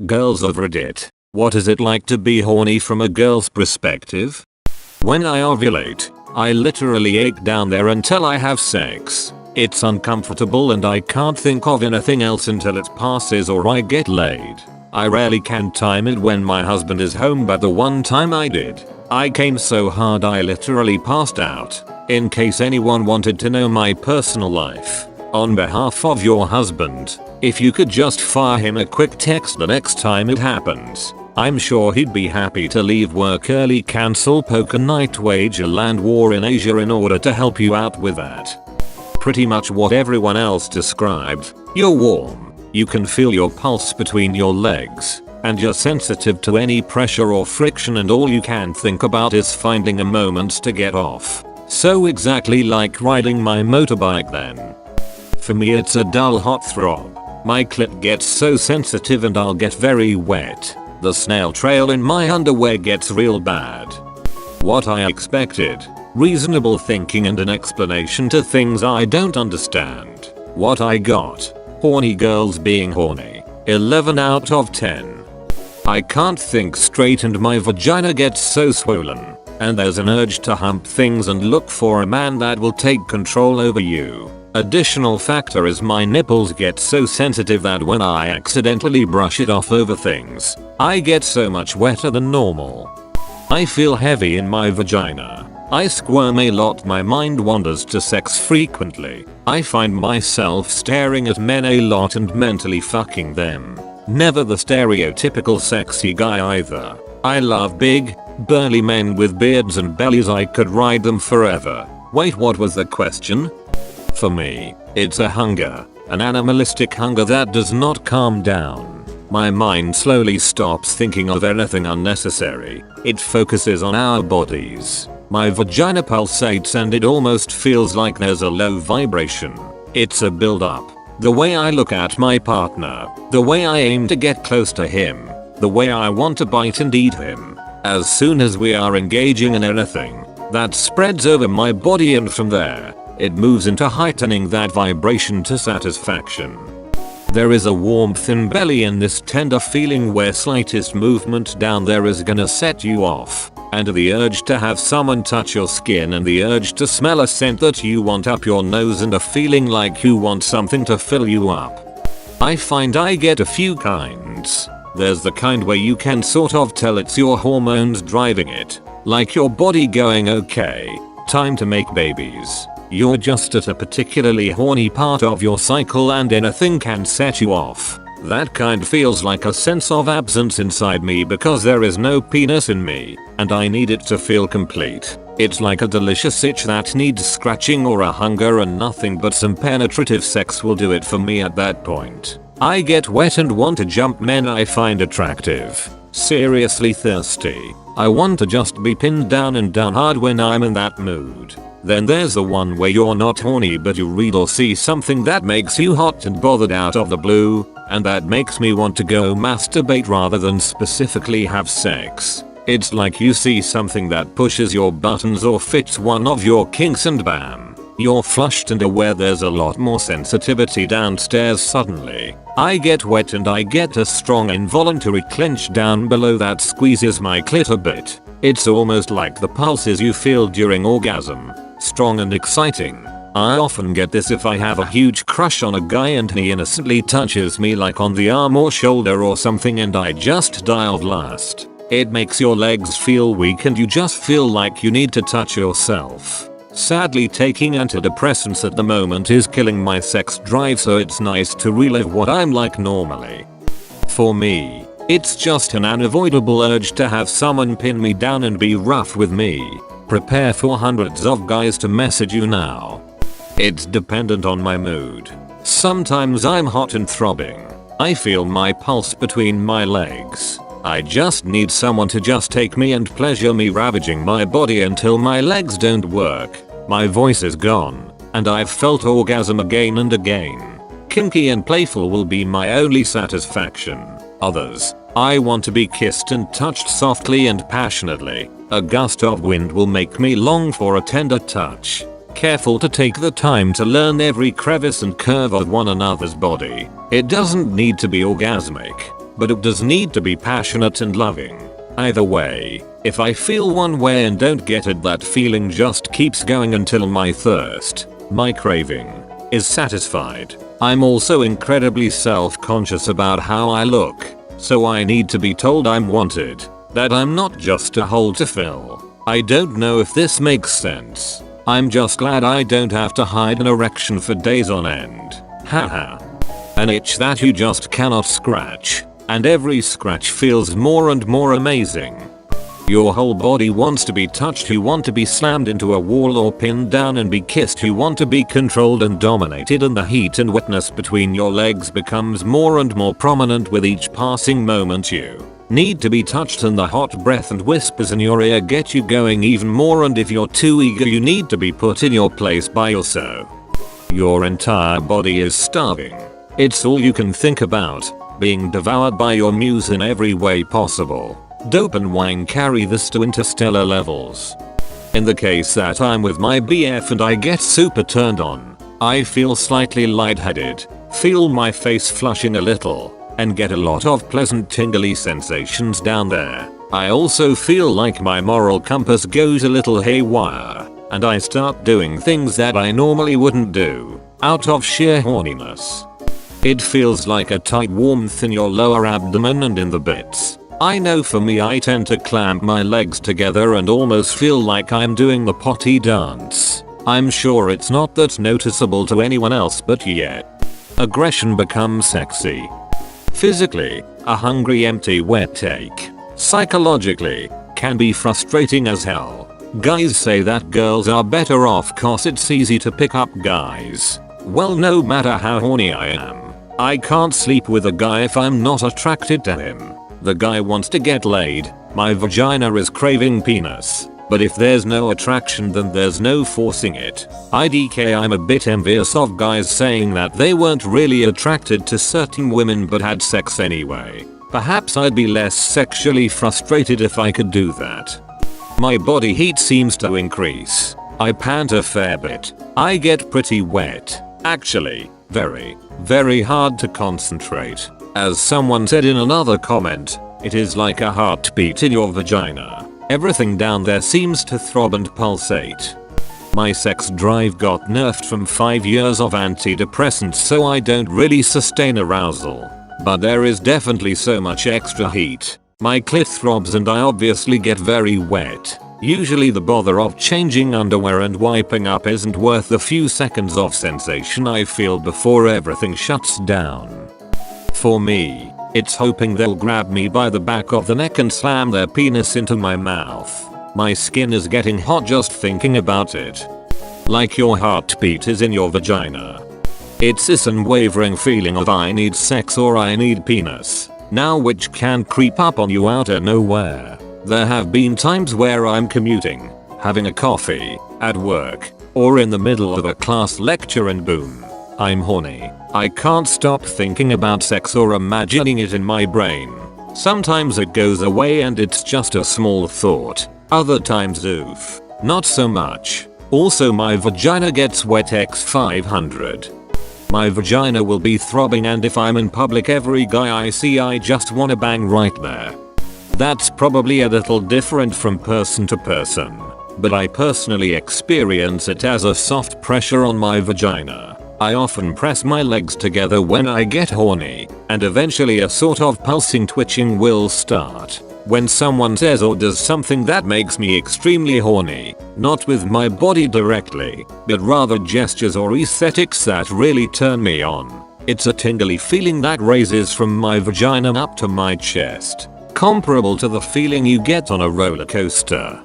Girls of Reddit, what is it like to be horny from a girl's perspective? When I ovulate, I literally ache down there until I have sex. It's uncomfortable and I can't think of anything else until it passes or I get laid. I rarely can time it when my husband is home, but the one time I did, I came so hard I literally passed out. In case anyone wanted to know my personal life, on behalf of your husband, if you could just fire him a quick text the next time it happens, I'm sure he'd be happy to leave work early, cancel poker night, wage a land war in Asia in order to help you out with that. Pretty much what everyone else described. You're warm, you can feel your pulse between your legs, and you're sensitive to any pressure or friction, and all you can think about is finding a moment to get off. So exactly like riding my motorbike then. For me it's a dull hot throb. My clit gets so sensitive and I'll get very wet. The snail trail in my underwear gets real bad. What I expected. Reasonable thinking and an explanation to things I don't understand. What I got. Horny girls being horny. 11 out of 10. I can't think straight and my vagina gets so swollen. And there's an urge to hump things and look for a man that will take control over you. Additional factor is my nipples get so sensitive that when I accidentally brush it off over things, I get so much wetter than normal. I feel heavy in my vagina. I squirm a lot, my mind wanders to sex frequently. I find myself staring at men a lot and mentally fucking them. Never the stereotypical sexy guy either. I love big, burly men with beards and bellies. I could ride them forever. Wait, what was the question? For me, it's a hunger, an animalistic hunger that does not calm down. My mind slowly stops thinking of anything unnecessary. It focuses on our bodies. My vagina pulsates and it almost feels like there's a low vibration. It's a build-up. The way I look at my partner, the way I aim to get close to him, the way I want to bite and eat him. As soon as we are engaging in anything, that spreads over my body, and from there, it moves into heightening that vibration to satisfaction. There is a warmth in belly and this tender feeling where slightest movement down there is gonna set you off, and the urge to have someone touch your skin and the urge to smell a scent that you want up your nose and a feeling like you want something to fill you up. I find I get a few kinds. There's the kind where you can sort of tell it's your hormones driving it, like your body going, okay, time to make babies. You're just at a particularly horny part of your cycle and anything can set you off. That kind feels like a sense of absence inside me because there is no penis in me, and I need it to feel complete. It's like a delicious itch that needs scratching, or a hunger, and nothing but some penetrative sex will do it for me at that point. I get wet and want to jump men I find attractive. Seriously thirsty. I want to just be pinned down and down hard when I'm in that mood. Then there's the one where you're not horny but you read or see something that makes you hot and bothered out of the blue, and that makes me want to go masturbate rather than specifically have sex. It's like you see something that pushes your buttons or fits one of your kinks and bam, you're flushed and aware there's a lot more sensitivity downstairs suddenly. I get wet and I get a strong involuntary clench down below that squeezes my clit a bit. It's almost like the pulses you feel during orgasm. Strong and exciting. I often get this if I have a huge crush on a guy and he innocently touches me like on the arm or shoulder or something and I just die of lust. It makes your legs feel weak and you just feel like you need to touch yourself. Sadly, taking antidepressants at the moment is killing my sex drive, so it's nice to relive what I'm like normally. For me, it's just an unavoidable urge to have someone pin me down and be rough with me. Prepare for hundreds of guys to message you now. It's dependent on my mood. Sometimes I'm hot and throbbing. I feel my pulse between my legs. I just need someone to just take me and pleasure me, ravaging my body until my legs don't work, my voice is gone, and I've felt orgasm again and again. Kinky and playful will be my only satisfaction. Others, I want to be kissed and touched softly and passionately. A gust of wind will make me long for a tender touch. Careful to take the time to learn every crevice and curve of one another's body. It doesn't need to be orgasmic. but it does need to be passionate and loving. Either way, if I feel one way and don't get it, that feeling just keeps going until my thirst, my craving, is satisfied. I'm also incredibly self-conscious about how I look, so I need to be told I'm wanted, that I'm not just a hole to fill. I don't know if this makes sense. I'm just glad I don't have to hide an erection for days on end. Haha. An itch that you just cannot scratch, and every scratch feels more and more amazing. Your whole body wants to be touched, you want to be slammed into a wall or pinned down and be kissed, you want to be controlled and dominated, and the heat and wetness between your legs becomes more and more prominent with each passing moment. You need to be touched, and the hot breath and whispers in your ear get you going even more, and if you're too eager you need to be put in your place by yourself. Your entire body is starving. It's all you can think about, being devoured by your muse in every way possible. Dope and wine carry this to interstellar levels. In the case that I'm with my BF and I get super turned on, I feel slightly lightheaded, feel my face flushing a little, and get a lot of pleasant tingly sensations down there. I also feel like my moral compass goes a little haywire, and I start doing things that I normally wouldn't do, out of sheer horniness. It feels like a tight warmth in your lower abdomen and in the bits. I know for me, I tend to clamp my legs together and almost feel like I'm doing the potty dance. I'm sure it's not that noticeable to anyone else, but yet, aggression becomes sexy. Physically, a hungry empty wet ache. Psychologically, can be frustrating as hell. Guys say that girls are better off cause it's easy to pick up guys. Well, no matter how horny I am, I can't sleep with a guy if I'm not attracted to him. The guy wants to get laid, my vagina is craving penis. But if there's no attraction, then there's no forcing it. IDK, I'm a bit envious of guys saying that they weren't really attracted to certain women but had sex anyway. Perhaps I'd be less sexually frustrated if I could do that. My body heat seems to increase. I pant a fair bit. I get pretty wet. Actually, very hard to concentrate. As someone said in another comment, it is like a heartbeat in your vagina. Everything down there seems to throb and pulsate. My sex drive got nerfed from 5 years of antidepressants, so I don't really sustain arousal. But there is definitely so much extra heat. My clit throbs and I obviously get very wet. Usually the bother of changing underwear and wiping up isn't worth the few seconds of sensation I feel before everything shuts down. For me, it's hoping they'll grab me by the back of the neck and slam their penis into my mouth. My skin is getting hot just thinking about it. Like your heartbeat is in your vagina. It's this unwavering feeling of I need sex or I need penis. Now which can creep up on you out of nowhere. There have been times where I'm commuting, having a coffee, at work, or in the middle of a class lecture and boom, I'm horny. I can't stop thinking about sex or imagining it in my brain. Sometimes it goes away and it's just a small thought. Other times oof, not so much. Also my vagina gets wet x 500. My vagina will be throbbing, and if I'm in public every guy I see I just wanna bang right there. That's probably a little different from person to person, but I personally experience it as a soft pressure on my vagina. I often press my legs together when I get horny, and eventually a sort of pulsing twitching will start. When someone says or does something that makes me extremely horny, not with my body directly, but rather gestures or aesthetics that really turn me on, it's a tingly feeling that raises from my vagina up to my chest, comparable to the feeling you get on a roller coaster.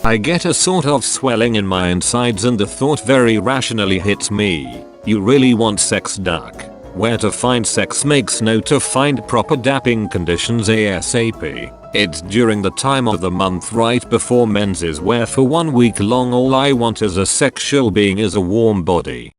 I get a sort of swelling in my insides and the thought very rationally hits me. You really want sex, duck. Where to find sex? Makes note to find proper dapping conditions ASAP. It's during the time of the month right before menses, where for 1 week long all I want as a sexual being is a warm body.